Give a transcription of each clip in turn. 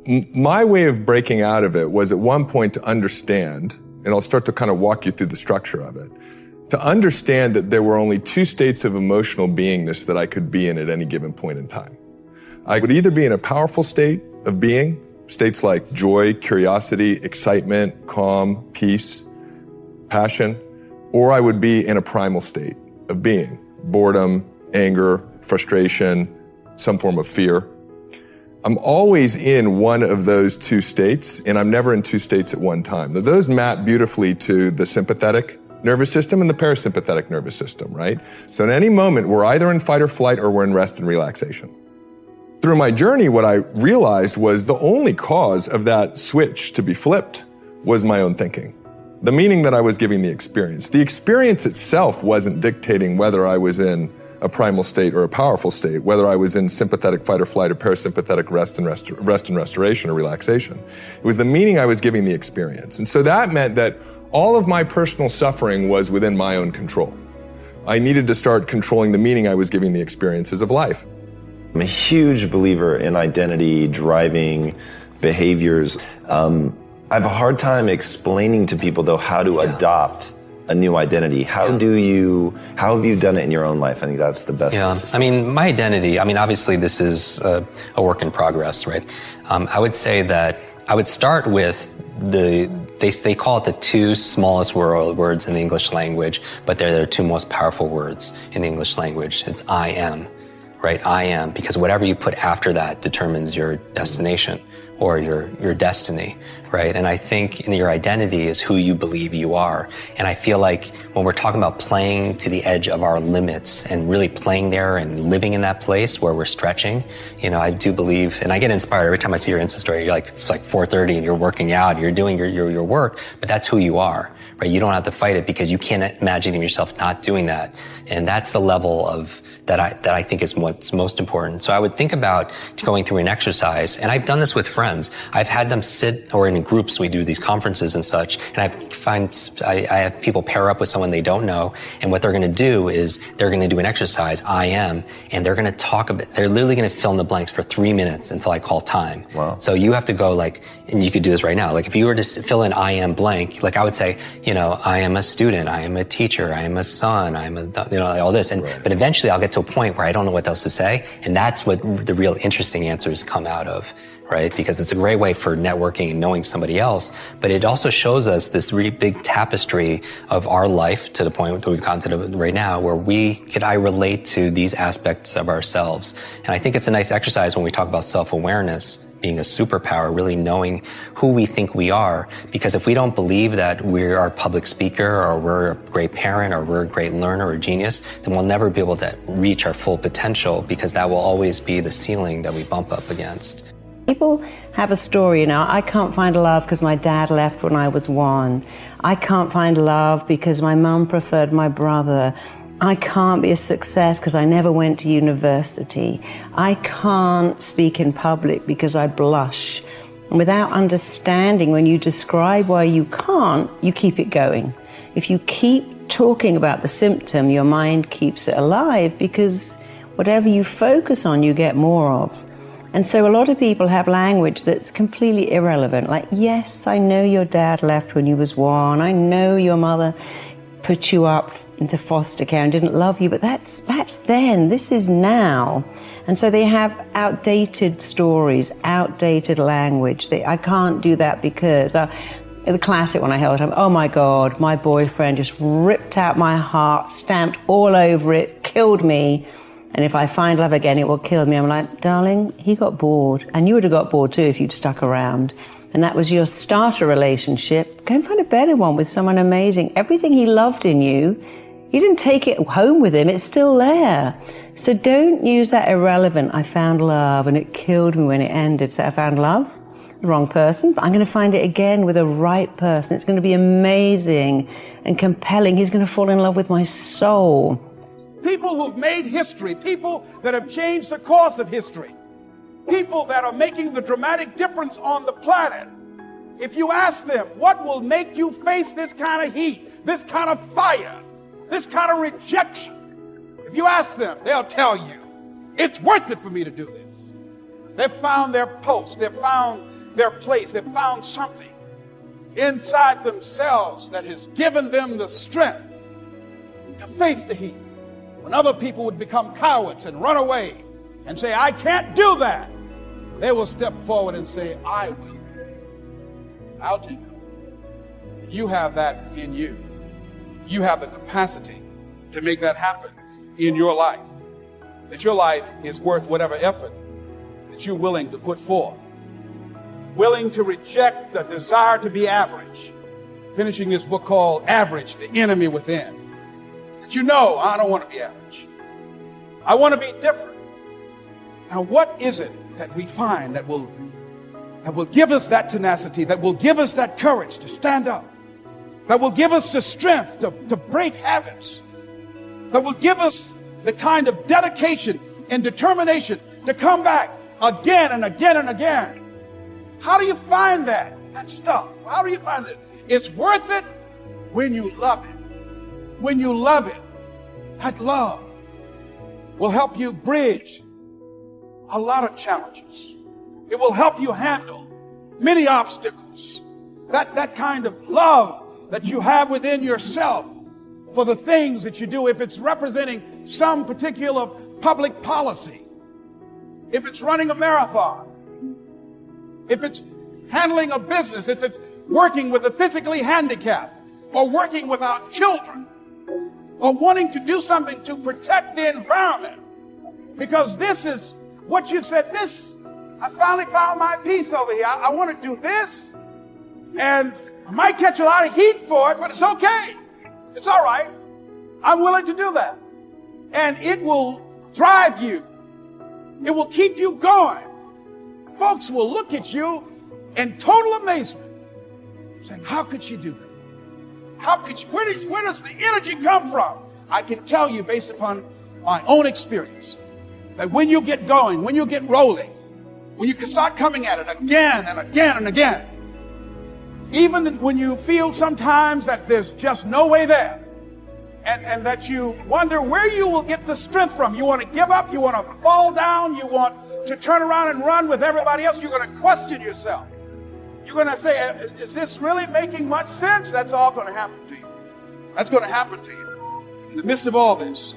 My way of breaking out of it was at one point to understand, and I'll start to kind of walk you through the structure of it, to understand that there were only two states of emotional beingness that I could be in at any given point in time. I would either be in a powerful state of being, states like joy, curiosity, excitement, calm, peace, passion, or I would be in a primal state of being, boredom, anger, frustration, some form of fear. I'm always in one of those two states, and I'm never in two states at one time. Those map beautifully to the sympathetic nervous system and the parasympathetic nervous system, right? So at any moment, we're either in fight or flight or we're in rest and relaxation. Through my journey, what I realized was the only cause of that switch to be flipped was my own thinking. The meaning that I was giving the experience. The experience itself wasn't dictating whether I was in a primal state or a powerful state, whether I was in sympathetic fight or flight or parasympathetic rest and restoration or relaxation. It was the meaning I was giving the experience. And so that meant that all of my personal suffering was within my own control. I needed to start controlling the meaning I was giving the experiences of life. I'm a huge believer in identity driving behaviors. I have a hard time explaining to people, though, how to adopt a new identity. How have you done it in your own life? I think that's the best. Yeah, I mean, my identity, obviously this is a work in progress, right? I would say that I would start with they call it the two smallest words in the English language, but they're the two most powerful words in the English language. It's I am, right? I am, because whatever you put after that determines your destination or your destiny, right? And I think your identity is who you believe you are. And I feel like when we're talking about playing to the edge of our limits and really playing there and living in that place where we're stretching, I do believe, and I get inspired every time I see your Insta story. You're like, it's like 4:30 and you're working out, you're doing your work, but that's who you are, right? You don't have to fight it because you can't imagine yourself not doing that. And that's the level of that I think is what's most important. So I would think about going through an exercise, and I've done this with friends. I've had them sit, or in groups, we do these conferences and such, and I have people pair up with someone they don't know, and what they're going to do is they're going to do an exercise, I am, and they're going to talk about, they're literally going to fill in the blanks for 3 minutes until I call time. Wow. So you have to go and you could do this right now. Like if you were to fill in I am blank, like I would say, I am a student, I am a teacher, I am a son, I am all this. But eventually I'll get to a point where I don't know what else to say. And that's what the real interesting answers come out of, right? Because it's a great way for networking and knowing somebody else. But it also shows us this really big tapestry of our life to the point that we've gotten to right now where I relate to these aspects of ourselves. And I think it's a nice exercise when we talk about self-awareness being a superpower, really knowing who we think we are. Because if we don't believe that we're a public speaker or we're a great parent or we're a great learner or genius, then we'll never be able to reach our full potential because that will always be the ceiling that we bump up against. People have a story, I can't find love because my dad left when I was 1. I can't find love because my mum preferred my brother. I can't be a success because I never went to university. I can't speak in public because I blush. And without understanding, when you describe why you can't, you keep it going. If you keep talking about the symptom, your mind keeps it alive because whatever you focus on, you get more of. And so a lot of people have language that's completely irrelevant. Like, yes, I know your dad left when you was 1. I know your mother put you up into foster care and didn't love you, but that's then. This is now. And so they have outdated stories, outdated language. I can't do that because the classic one I held up, oh my God, my boyfriend just ripped out my heart, stamped all over it, killed me. And if I find love again, it will kill me. I'm like, darling, he got bored. And you would have got bored too if you'd stuck around. And that was your starter relationship. Go and find a better one with someone amazing. Everything he loved in you, you didn't take it home with him. It's still there. So don't use that irrelevant, I found love and it killed me when it ended. So I found love, the wrong person, but I'm going to find it again with the right person. It's going to be amazing and compelling. He's going to fall in love with my soul. People who've made history, people that have changed the course of history, people that are making the dramatic difference on the planet. If you ask them, what will make you face this kind of heat, this kind of fire, this kind of rejection? If you ask them, they'll tell you, it's worth it for me to do this. They've found their post. They've found their place. They've found something inside themselves that has given them the strength to face the heat. When other people would become cowards and run away and say, I can't do that, they will step forward and say, I will. I'll take it. You have that in you. You have the capacity to make that happen in your life. That your life is worth whatever effort that you're willing to put forth. Willing to reject the desire to be average. Finishing this book called Average, the Enemy Within. That you know, I don't want to be average. I want to be different. Now, what is it that we find that will give us that tenacity, that will give us that courage to stand up, that will give us the strength to break habits, that will give us the kind of dedication and determination to come back again and again and again? How do you find that stuff? How do you find it? It's worth it when you love it. When you love it, that love will help you bridge a lot of challenges. It will help you handle many obstacles. That kind of love that you have within yourself for the things that you do, if it's representing some particular public policy, if it's running a marathon, if it's handling a business, if it's working with the physically handicapped, or working with our children, or wanting to do something to protect the environment, because this is what you've said, I finally found my peace over here. I want to do this, and I might catch a lot of heat for it, but it's okay. It's all right. I'm willing to do that. And it will drive you. It will keep you going. Folks will look at you in total amazement, saying, how could she do that? How could she? Where does the energy come from? I can tell you based upon my own experience that when you get going, when you get rolling, when you can start coming at it again and again and again, even when you feel sometimes that there's just no way there, and that you wonder where you will get the strength from. You want to give up, you want to fall down, you want to turn around and run with everybody else, you're going to question yourself. You're going to say, is this really making much sense? That's all going to happen to you. That's going to happen to you. In the midst of all this,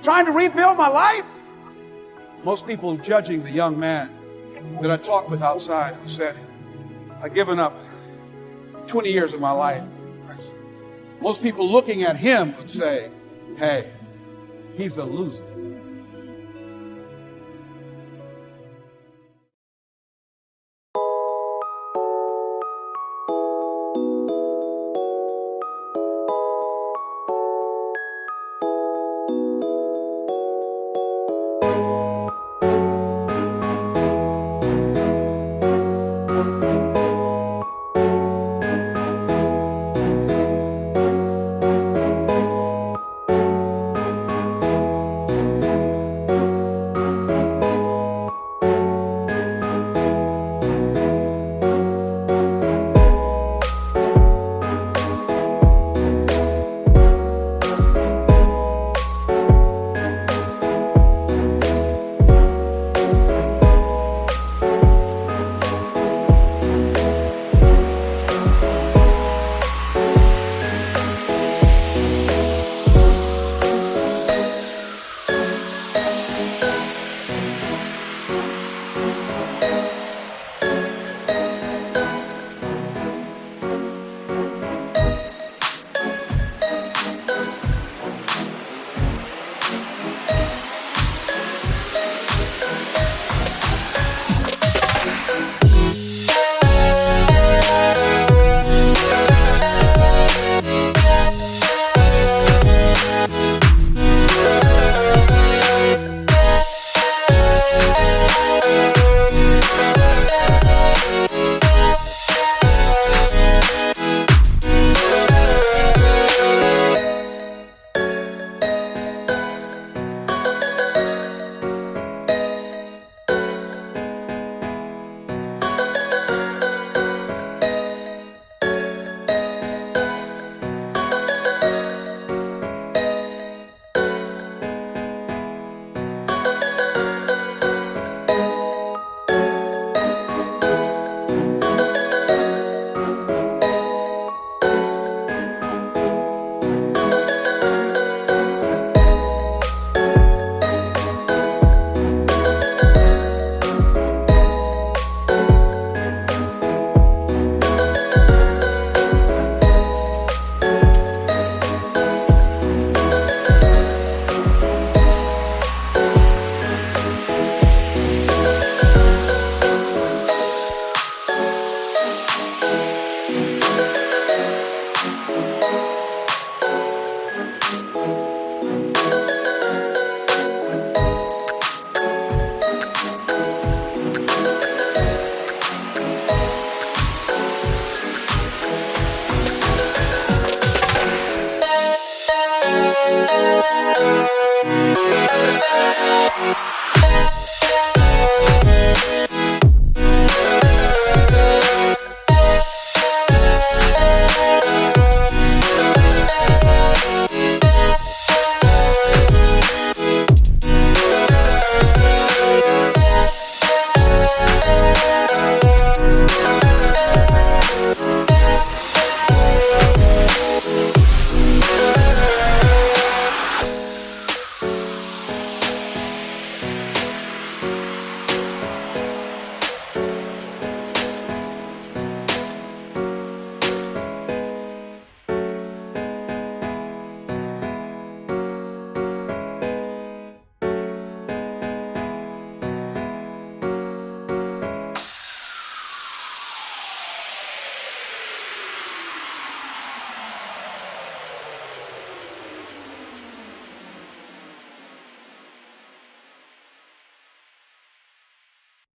trying to rebuild my life. Most people judging the young man that I talked with outside who said, I've given up 20 years of my life. Most people looking at him would say, hey, he's a loser.